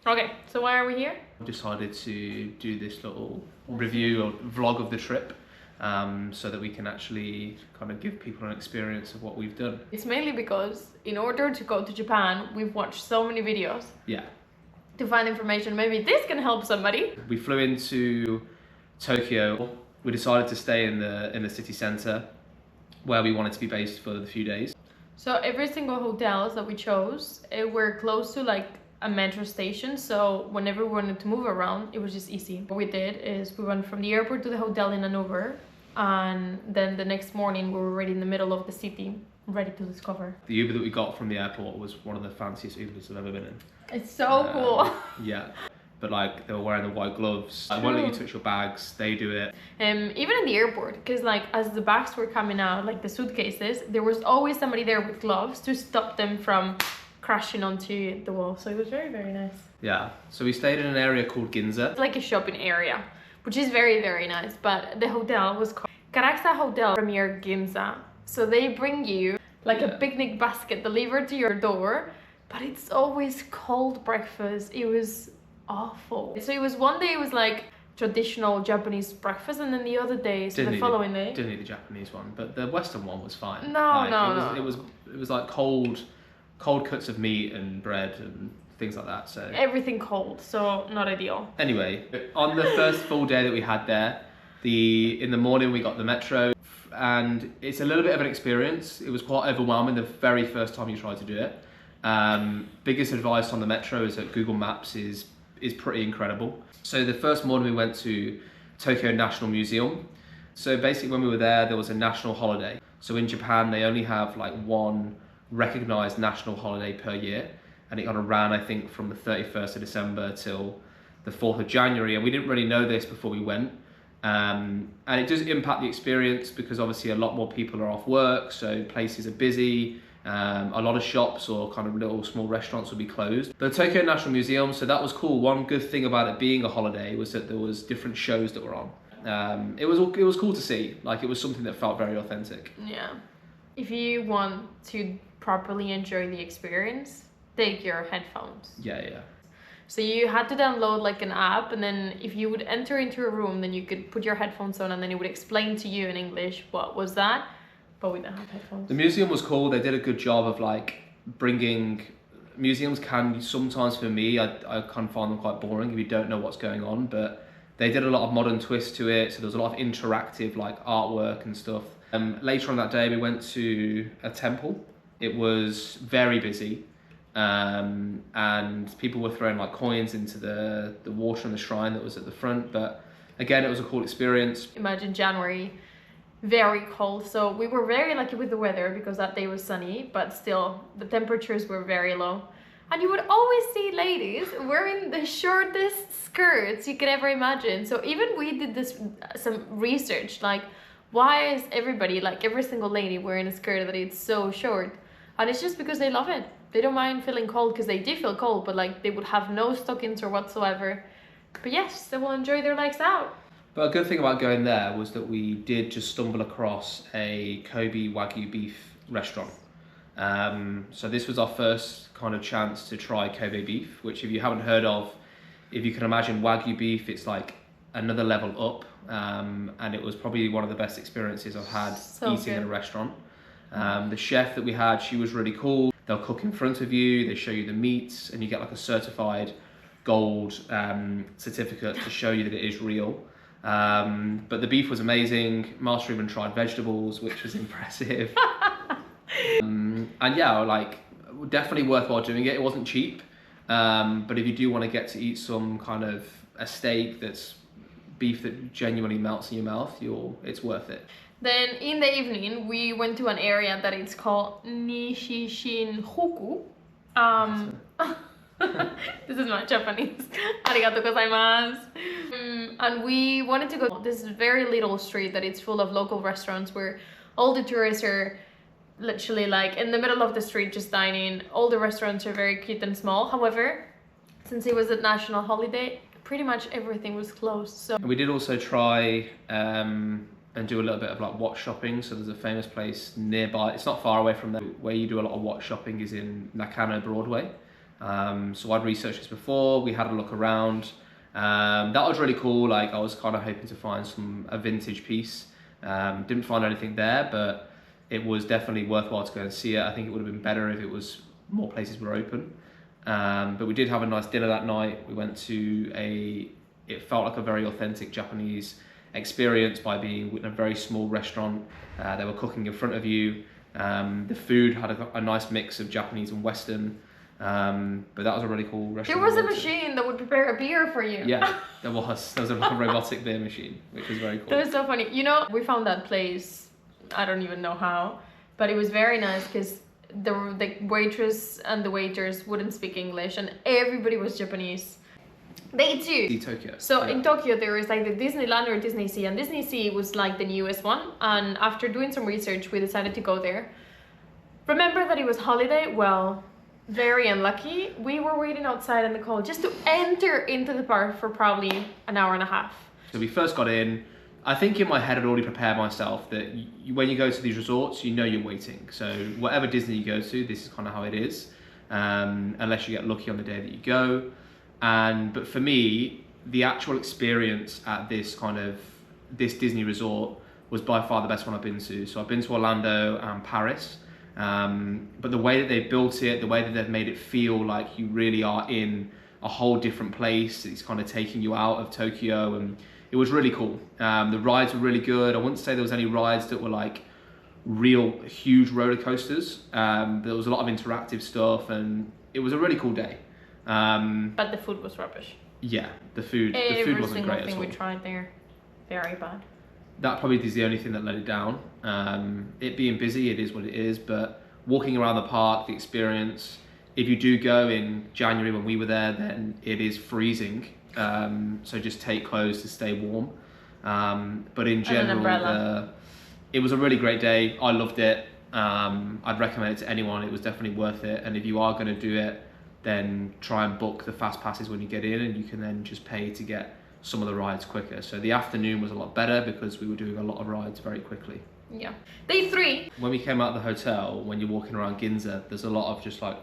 Okay, so why are we here? I've decided to do this little review or vlog of the trip so that we can actually kind of give people an experience of what we've done. It's mainly because in order to go to Japan, we've watched so many videos. Yeah. To find information, maybe this can help somebody. We flew into Tokyo. We decided to stay in the city centre where we wanted to be based for the few days. So every single hotels that we chose were close to like a metro station, so whenever we wanted to move around, it was just easy. What we did is we went from the airport to the hotel in an Uber, and then the next morning we were already in the middle of the city, ready to discover. The Uber that we got from the airport was one of the fanciest Ubers I've ever been in. It's so cool. Yeah, but like they were wearing the white gloves. I won't let you touch your bags, they do it. Even in the airport, because like as the bags were coming out, like the suitcases, there was always somebody there with gloves to stop them from crashing onto the wall. So it was very, very nice. Yeah, so we stayed in an area called Ginza. It's like a shopping area, which is very, very nice. But the hotel was called Karaksa Hotel Premier Ginza. So they bring you like a picnic basket delivered to your door, but it's always cold breakfast. It was awful. So it was one day it was like traditional Japanese breakfast, and then the other day, so the following day. Didn't eat the Japanese one, but the Western one was fine. No, It was like cold cuts of meat and bread and things like that. So everything cold, so not ideal. Anyway, on the first full day that we had there, in the morning we got the metro, and it's a little bit of an experience. It was quite overwhelming the very first time you try to do it. Biggest advice on the metro is that Google Maps is pretty incredible. So the first morning we went to Tokyo National Museum. So basically when we were there was a national holiday. So in Japan they only have like one recognized national holiday per year, and it kind of ran I think from the 31st of December till the 4th of January, and we didn't really know this before we went. And it does impact the experience because obviously a lot more people are off work, so places are busy. A lot of shops or kind of little small restaurants will be closed. The Tokyo National Museum, so that was cool. One good thing about it being a holiday was that there was different shows that were on. It was cool to see. Like it was something that felt very authentic. Yeah. If you want to properly enjoy the experience, take your headphones. Yeah. So you had to download like an app, and then if you would enter into a room, then you could put your headphones on and then it would explain to you in English what was that. But we don't have headphones. The museum was cool. They did a good job of like museums can sometimes, for me, I kind of find them quite boring if you don't know what's going on, but they did a lot of modern twist to it. So there was a lot of interactive like artwork and stuff. Later on that day, we went to a temple. It was very busy. And people were throwing like coins into the water in the shrine that was at the front, but again it was a cool experience. Imagine January, very cold, so we were very lucky with the weather because that day was sunny, but still the temperatures were very low, and you would always see ladies wearing the shortest skirts you could ever imagine. So even we did some research, like why is everybody, like every single lady, wearing a skirt that is so short? And it's just because they love it. They don't mind feeling cold, because they do feel cold, but like they would have no stockings or whatsoever. But yes, they will enjoy their legs out. But a good thing about going there was that we did just stumble across a Kobe Wagyu beef restaurant. So this was our first kind of chance to try Kobe beef, which if you haven't heard of, if you can imagine Wagyu beef, it's like another level up. And it was probably one of the best experiences I've had eating in a restaurant. The chef that we had, she was really cool. They'll cook in front of you, they show you the meats, and you get like a certified gold certificate to show you that it is real. But the beef was amazing. Marta even tried vegetables, which was impressive. And yeah, like definitely worthwhile doing it. It wasn't cheap, but if you do want to get to eat some kind of a steak that's beef that genuinely melts in your mouth, it's worth it. Then in the evening, we went to an area that it's called Nishishin-hoku. This is not Japanese. Arigatou gozaimasu. And we wanted to go this very little street that it's full of local restaurants where all the tourists are literally like in the middle of the street just dining. All the restaurants are very cute and small. However, since it was a national holiday, pretty much everything was closed. So we did also try and do a little bit of like watch shopping. So there's a famous place nearby, it's not far away from there, where you do a lot of watch shopping is in Nakano Broadway. So I'd researched this before, we had a look around. That was really cool. Like I was kind of hoping to find a vintage piece. Didn't find anything there, but it was definitely worthwhile to go and see it. I think it would have been better if it was more places were open. But we did have a nice dinner that night. We went to it felt like a very authentic Japanese experience by being in a very small restaurant. They were cooking in front of you. The food had a nice mix of Japanese and Western. But that was a really cool restaurant. There was a machine that would prepare a beer for you. Yeah, there was. There was a robotic beer machine, which was very cool. That was so funny. You know, we found that place, I don't even know how, but it was very nice because the waitress and the waiters wouldn't speak English and everybody was Japanese. They do. Tokyo. So in Tokyo there is like the Disneyland or Disney Sea, and Disney Sea was like the newest one, and after doing some research we decided to go there. Remember that it was holiday? Well, very unlucky. We were waiting outside in the cold just to enter into the park for probably an hour and a half. So we first got in. I think in my head I'd already prepared myself that when you go to these resorts, you know you're waiting. So whatever Disney you go to, this is kind of how it is, unless you get lucky on the day that you go. But for me, the actual experience at this Disney resort was by far the best one I've been to. So I've been to Orlando and Paris. But the way that they built it, the way that they've made it feel like you really are in a whole different place, it's kind of taking you out of Tokyo, and it was really cool. The rides were really good. I wouldn't say there was any rides that were like real huge roller coasters. There was a lot of interactive stuff, and it was a really cool day. But the food was rubbish. Yeah, the food wasn't great at all. Every single thing we tried there, very bad. That probably is the only thing that let it down. It being busy, it is what it is, but walking around the park, the experience, if you do go in January when we were there, then it is freezing. So just take clothes to stay warm. But in general, it was a really great day. I loved it. I'd recommend it to anyone. It was definitely worth it. And if you are going to do it, then try and book the fast passes when you get in, and you can then just pay to get some of the rides quicker. So the afternoon was a lot better because we were doing a lot of rides very quickly. Yeah. Day 3. When we came out of the hotel, when you're walking around Ginza, there's a lot of just like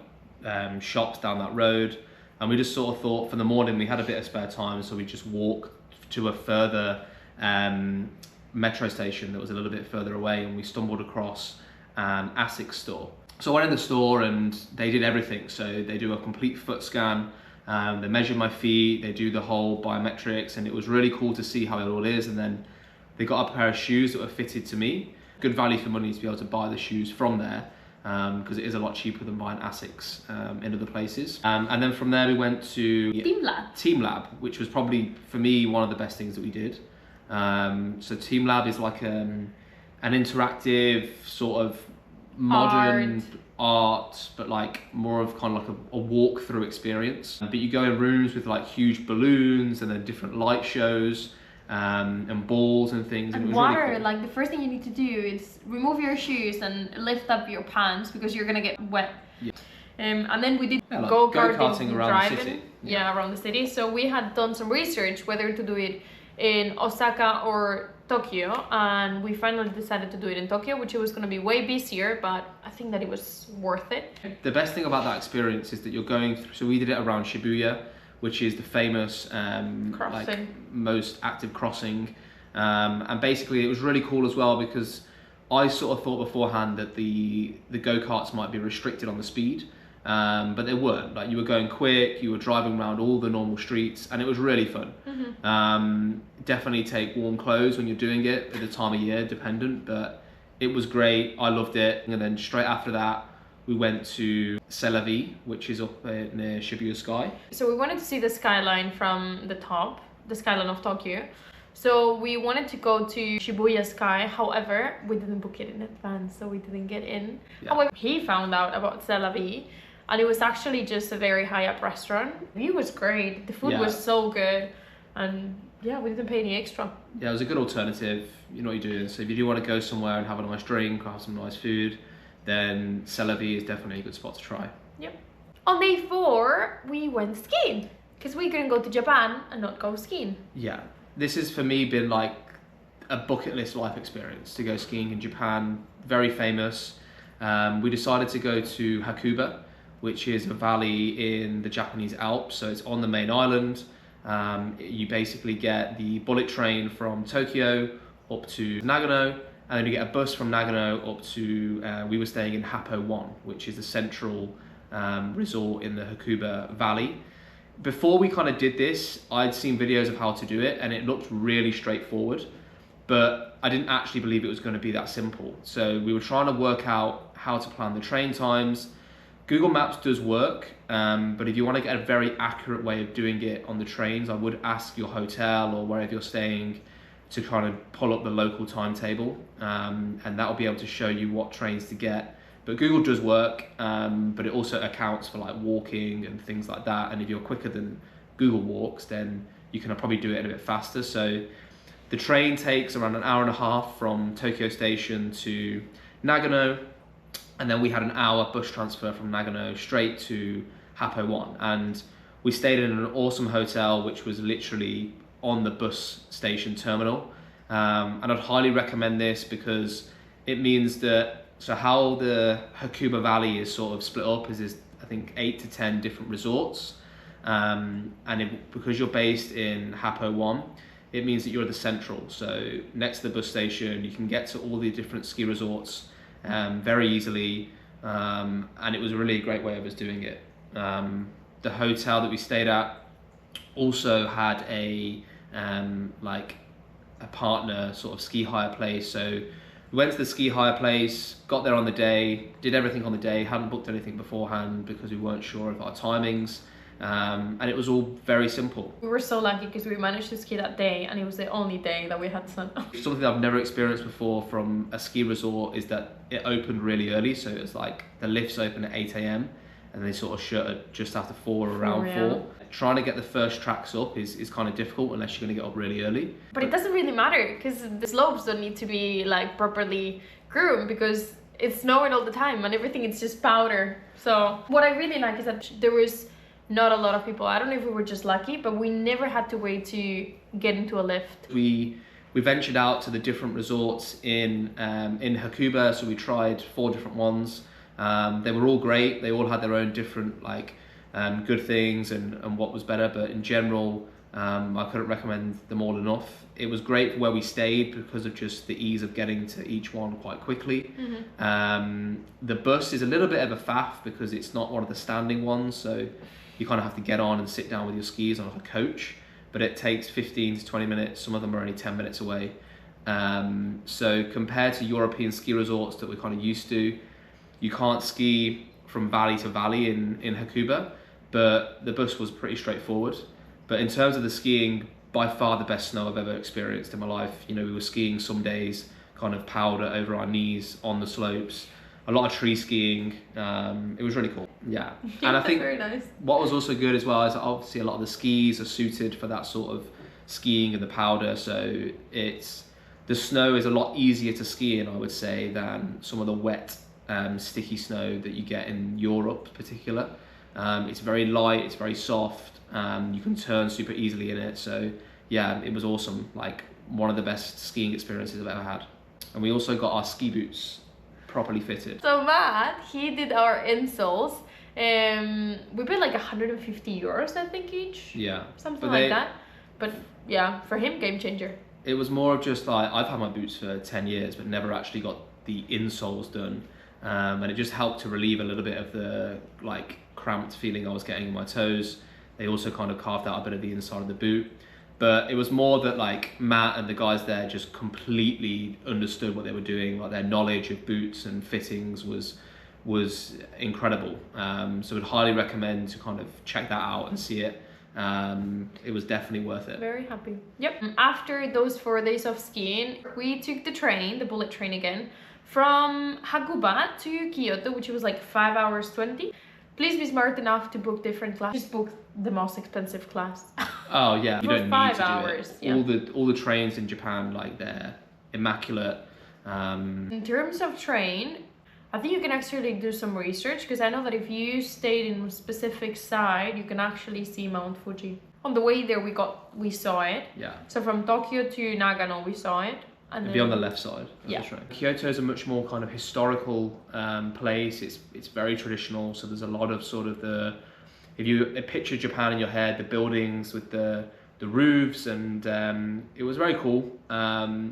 shops down that road. And we just sort of thought for the morning we had a bit of spare time, so we just walked to a further metro station that was a little bit further away, and we stumbled across an ASICS store. So I went in the store and they did everything. So they do a complete foot scan, they measure my feet, they do the whole biometrics, and it was really cool to see how it all is. And then they got a pair of shoes that were fitted to me. Good value for money to be able to buy the shoes from there, because it is a lot cheaper than buying ASICS in other places. And then from there we went to TeamLab, which was probably for me one of the best things that we did. So TeamLab is like an interactive sort of modern art, but like more of kind of like a walk-through experience. But you go in rooms with like huge balloons and then different light shows and balls and things. And it was water, really cool. like the first thing you need to do is remove your shoes and lift up your pants because you're gonna get wet. Yeah. And then we did like go-karting around the city. Yeah, around the city. So we had done some research whether to do it in Osaka or Tokyo, and we finally decided to do it in Tokyo, which it was going to be way busier, but I think that it was worth it. The best thing about that experience is that you're going through, so we did it around Shibuya, which is the famous like most active crossing, and basically it was really cool as well because I sort of thought beforehand that the go-karts might be restricted on the speed, but they weren't. Like you were going quick, you were driving around all the normal streets, and it was really fun. Mm-hmm. Definitely take warm clothes when you're doing it at the time of year, dependent, but it was great. I loved it. And then straight after that, we went to C'est La Vie, which is up near Shibuya Sky. So we wanted to see the skyline from the top, the skyline of Tokyo. So we wanted to go to Shibuya Sky, however, we didn't book it in advance, so we didn't get in. Yeah. However, he found out about C'est La Vie, and it was actually just a very high up restaurant. The view was great, the food was so good, and yeah, we didn't pay any extra. Yeah, it was a good alternative. You know what you're doing. So if you do want to go somewhere and have a nice drink or have some nice food, then C'est La Vie is definitely a good spot to try. Yep. On day 4, we went skiing because we couldn't go to Japan and not go skiing. Yeah, this has for me been like a bucket list life experience to go skiing in Japan. Very famous. We decided to go to Hakuba, which is a valley in the Japanese Alps. So it's on the main island. You basically get the bullet train from Tokyo up to Nagano, and then you get a bus from Nagano up to, we were staying in Happo 1, which is the central resort in the Hakuba Valley. Before we kind of did this, I'd seen videos of how to do it, and it looked really straightforward, but I didn't actually believe it was going to be that simple. So we were trying to work out how to plan the train times. Google Maps does work, but if you want to get a very accurate way of doing it on the trains, I would ask your hotel or wherever you're staying to kind of pull up the local timetable, and that will be able to show you what trains to get. But Google does work, but it also accounts for like walking and things like that. And if you're quicker than Google walks, then you can probably do it a bit faster. So the train takes around an hour and a half from Tokyo Station to Nagano. And then we had an hour bus transfer from Nagano straight to Happo 1. And we stayed in an awesome hotel, which was literally on the bus station terminal. And I'd highly recommend this because it means that, so how the Hakuba Valley is sort of split up is I think 8 to 10 different resorts. Because you're based in Happo 1, it means that you're at the central. So next to the bus station, you can get to all the different ski resorts very easily. And it was a really great way of us doing it. The hotel that we stayed at also had a partner sort of ski hire place. So we went to the ski hire place, got there on the day, did everything on the day, hadn't booked anything beforehand because we weren't sure of our timings. And it was all very simple. We were so lucky because we managed to ski that day, and it was the only day that we had sun. Something I've never experienced before from a ski resort is that it opened really early. So it was like the lifts open at 8 a.m. and they sort of shut at just after 4 or around 4. Trying to get the first tracks up is kind of difficult unless you're going to get up really early. But it doesn't really matter because the slopes don't need to be like properly groomed because it's snowing all the time and everything is just powder. So what I really like is that there was not a lot of people. I don't know if we were just lucky, but we never had to wait to get into a lift. We ventured out to the different resorts in Hakuba, so we tried 4 different ones. They were all great. They all had their own different good things and what was better, but in general, I couldn't recommend them all enough. It was great where we stayed because of just the ease of getting to each one quite quickly. The bus is a little bit of a faff because it's not one of the standing ones, so you kind of have to get on and sit down with your skis on a coach, but it takes 15 to 20 minutes. Some of them are only 10 minutes away. So compared to European ski resorts that we're kind of used to, you can't ski from valley to valley in Hakuba, but the bus was pretty straightforward. But in terms of the skiing, by far the best snow I've ever experienced in my life. You know, we were skiing some days, kind of powder over our knees on the slopes, a lot of tree skiing. It was really cool. Yeah. And I think very nice. What was also good as well is that obviously a lot of the skis are suited for that sort of skiing and the powder. So the snow is a lot easier to ski in, I would say, than some of the wet, sticky snow that you get in Europe in particular. It's very light, it's very soft, you can turn super easily in it. So yeah, it was awesome. Like one of the best skiing experiences I've ever had. And we also got our ski boots properly fitted. So Matt, he did our insoles. We paid like 150 euros, I think, each. Yeah. Something like that. But yeah, for him, game changer. It was more of just like, I've had my boots for 10 years, but never actually got the insoles done. And it just helped to relieve a little bit of the like cramped feeling I was getting in my toes. They also kind of carved out a bit of the inside of the boot. But it was more that like Matt and the guys there just completely understood what they were doing. Like their knowledge of boots and fittings was incredible. So I'd highly recommend to kind of check that out and see it. It was definitely worth it. Very happy. Yep. After those 4 days of skiing, we took the train, the bullet train again, from Hakuba to Kyoto, which was like 5 hours 20. Please be smart enough to book different classes. Just book the most expensive class. Oh yeah, you don't need to do 5 hours. it. Yeah. All the trains in Japan, like they're immaculate. In terms of train, I think you can actually do some research because I know that if you stayed in a specific side, you can actually see Mount Fuji. On the way there, we saw it. Yeah. So from Tokyo to Nagano, we saw it. And It'd be on the left side of Yeah. the train. Kyoto is a much more kind of historical place. It's very traditional, so there's a lot of sort of if you picture Japan in your head, the buildings with the roofs, and it was very cool.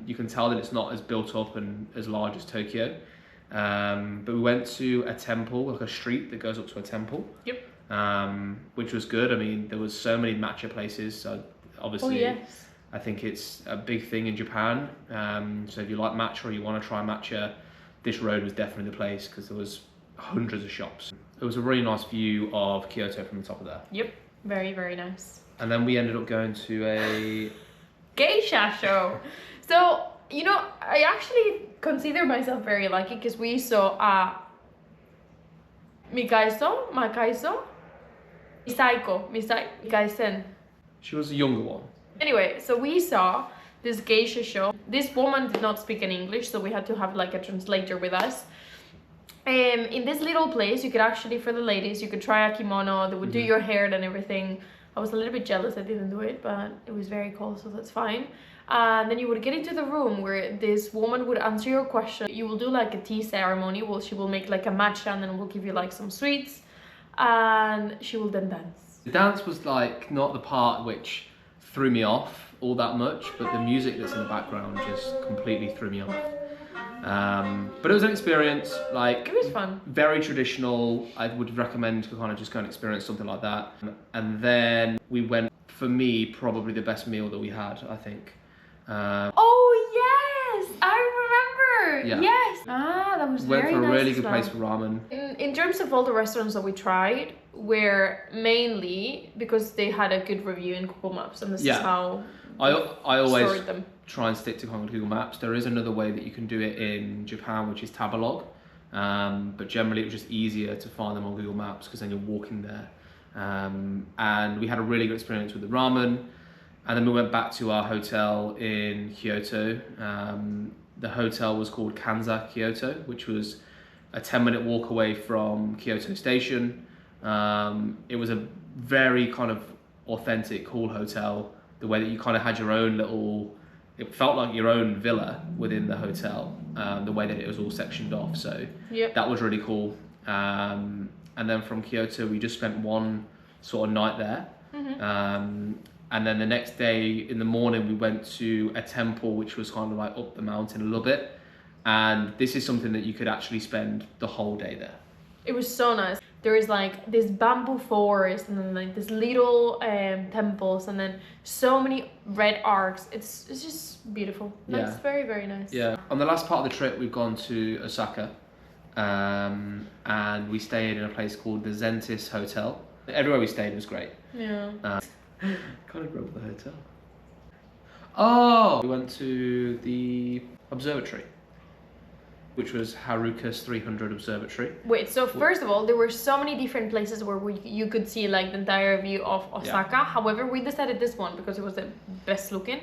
You can tell that it's not as built up and as large as Tokyo. But we went to a temple, like a street that goes up to a temple. Yep. Which was good. I mean, there was so many matcha places, so obviously yes. I think it's a big thing in Japan. So if you like matcha or you want to try matcha, this road was definitely the place because there was hundreds of shops. It was a really nice view of Kyoto from the top of there. Yep. Very, very nice. And then we ended up going to a Geisha show. So, you know, I actually consider myself very lucky because we saw Mikaisen. She was a younger one. Anyway, so we saw this geisha show. This woman did not speak in English, so we had to have like a translator with us. In this little place, you could actually, for the ladies, you could try a kimono. They would do your hair and everything. I was a little bit jealous I didn't do it, but it was very cold, so that's fine. And then you would get into the room where this woman would answer your question. You will do like a tea ceremony. Well, she will make like a matcha and then we'll give you like some sweets. And she will then dance. The dance was like not the part which threw me off all that much, but the music that's in the background just completely threw me off. But it was an experience, like It was fun. very traditional. I would recommend to kind of just go and experience something like that. And then we went, for me, probably the best meal that we had, I think. Oh yes, I remember. Yeah. Yes. That was Went very for a nice really as good well. place for ramen. In terms of all the restaurants that we tried, were mainly because they had a good review in Google Maps, and this Yeah. is how I always stored them. try and stick to kind of Google Maps. There is another way that you can do it in Japan, which is Tabelog. But generally it was just easier to find them on Google Maps because then you're walking there. And we had a really good experience with the ramen. And then we went back to our hotel in Kyoto. The hotel was called Kanza Kyoto, which was a 10-minute walk away from Kyoto Station. It was a very kind of authentic, cool hotel. The way that you kind of had your own little, it felt like your own villa within the hotel. The way that it was all sectioned off. So Yep. that was really cool. And then from Kyoto, we just spent one sort of night there. And then the next day in the morning, we went to a temple, which was kind of like up the mountain a little bit. And this is something that you could actually spend the whole day there. It was so nice. There is like this bamboo forest and then like this little temples and then so many red arcs. It's just beautiful. That's Yeah. very, very nice. Yeah. On the last part of the trip, we've gone to Osaka. And we stayed in a place called the Zentis Hotel. Everywhere we stayed was great. Yeah. Can't remember the hotel. Oh! We went to the observatory, which was Haruka's 300 Observatory. Wait, so first of all, there were so many different places where you could see like the entire view of Osaka. Yeah. However, we decided this one because it was the best looking.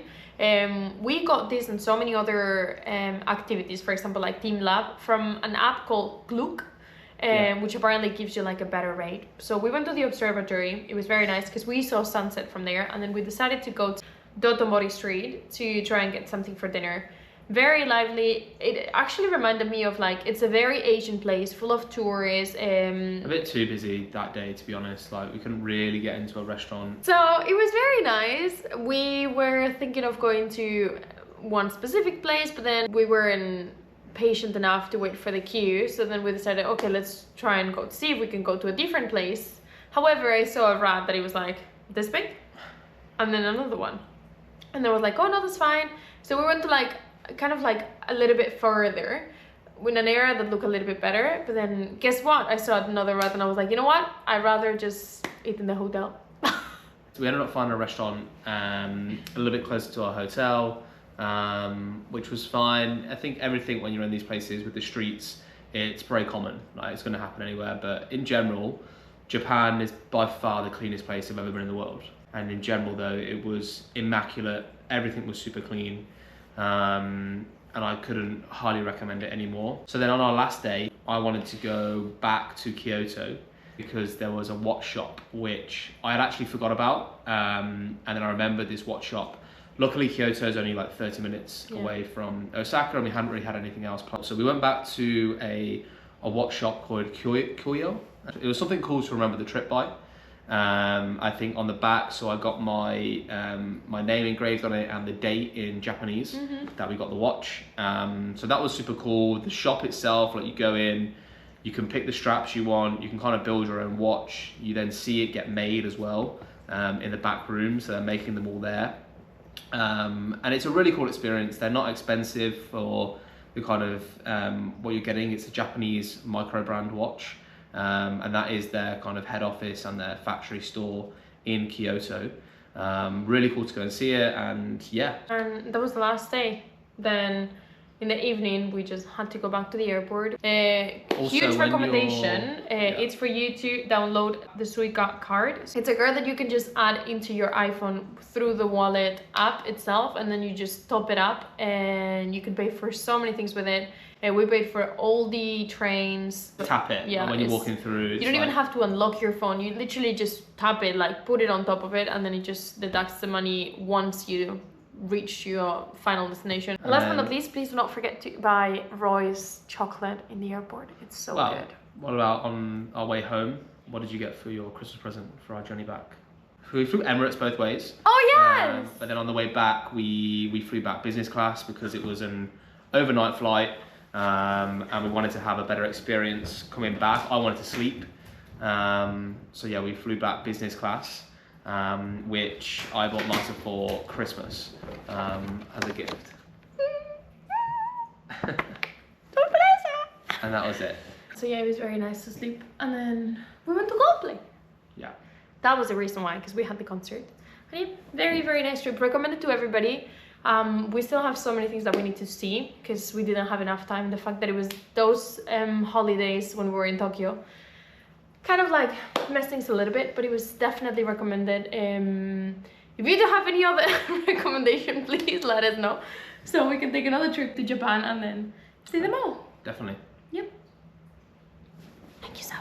We got this and so many other activities, for example, like TeamLab from an app called Klook. Which apparently gives you like a better rate. So we went to the observatory. It was very nice because we saw sunset from there, and then we decided to go to Dotonbori Street to try and get something for dinner. Very lively. It actually reminded me of like, it's a very Asian place full of tourists. A bit too busy that day, to be honest. Like, we couldn't really get into a restaurant. So it was very nice. We were thinking of going to one specific place, but then we weren't patient enough to wait for the queue. So then we decided, okay, let's try and go to see if we can go to a different place. However, I saw a rat that it was like this big, and then another one. And I was like, oh no, that's fine. So we went to like, kind of like a little bit further in an area that looked a little bit better. But then guess what? I saw another rat and I was like, you know what? I'd rather just eat in the hotel. So we ended up finding a restaurant a little bit closer to our hotel, which was fine. I think everything when you're in these places with the streets, it's very common. Like, it's going to happen anywhere. But in general, Japan is by far the cleanest place I've ever been in the world. And in general, though, it was immaculate. Everything was super clean. And I couldn't highly recommend it anymore. So then on our last day, I wanted to go back to Kyoto because there was a watch shop which I had actually forgot about. And then I remembered this watch shop Luckily, Kyoto is only like 30 minutes away from Osaka, and we hadn't really had anything else planned. So we went back to a watch shop called Kyoto. It was something cool to remember the trip by. I think on the back, so I got my my name engraved on it and the date in Japanese that we got the watch. So that was super cool. The shop itself, like you go in, you can pick the straps you want, you can kind of build your own watch. You then see it get made as well in the back room, so they're making them all there. And it's a really cool experience. They're not expensive for the kind of what you're getting. It's a Japanese micro brand watch. And that is their kind of head office and their factory store in Kyoto. Really cool to go and see it, and yeah. And that was the last day. Then in the evening, we just had to go back to the airport. Also, huge recommendation. It's for you to download the Suica card. It's a card that you can just add into your iPhone through the wallet app itself, and then you just top it up, and you can pay for so many things with it. We paid for all the trains. Tap it when you're walking through. You don't even have to unlock your phone. You literally just tap it, like put it on top of it, and then it just deducts the money once you reach your final destination. Last but not least, please do not forget to buy Roy's chocolate in the airport. It's so good. What about on our way home? What did you get for your Christmas present for our journey back? We flew Emirates both ways. Oh yes! But then on the way back, we flew back business class because it was an overnight flight. And we wanted to have a better experience coming back. I wanted to sleep. So yeah, we flew back business class, which I bought Marta for Christmas as a gift. And that was it. So yeah, it was very nice to sleep. And then we went to Coldplay. Yeah. That was the reason why, because we had the concert. And yeah, very, very nice trip. Recommend it to everybody. We still have so many things that we need to see because we didn't have enough time. The fact that it was those holidays when we were in Tokyo kind of like messed things a little bit, but it was definitely recommended. If you do have any other recommendation, please let us know so we can take another trip to Japan and then see them all. Definitely. Yep. Thank you so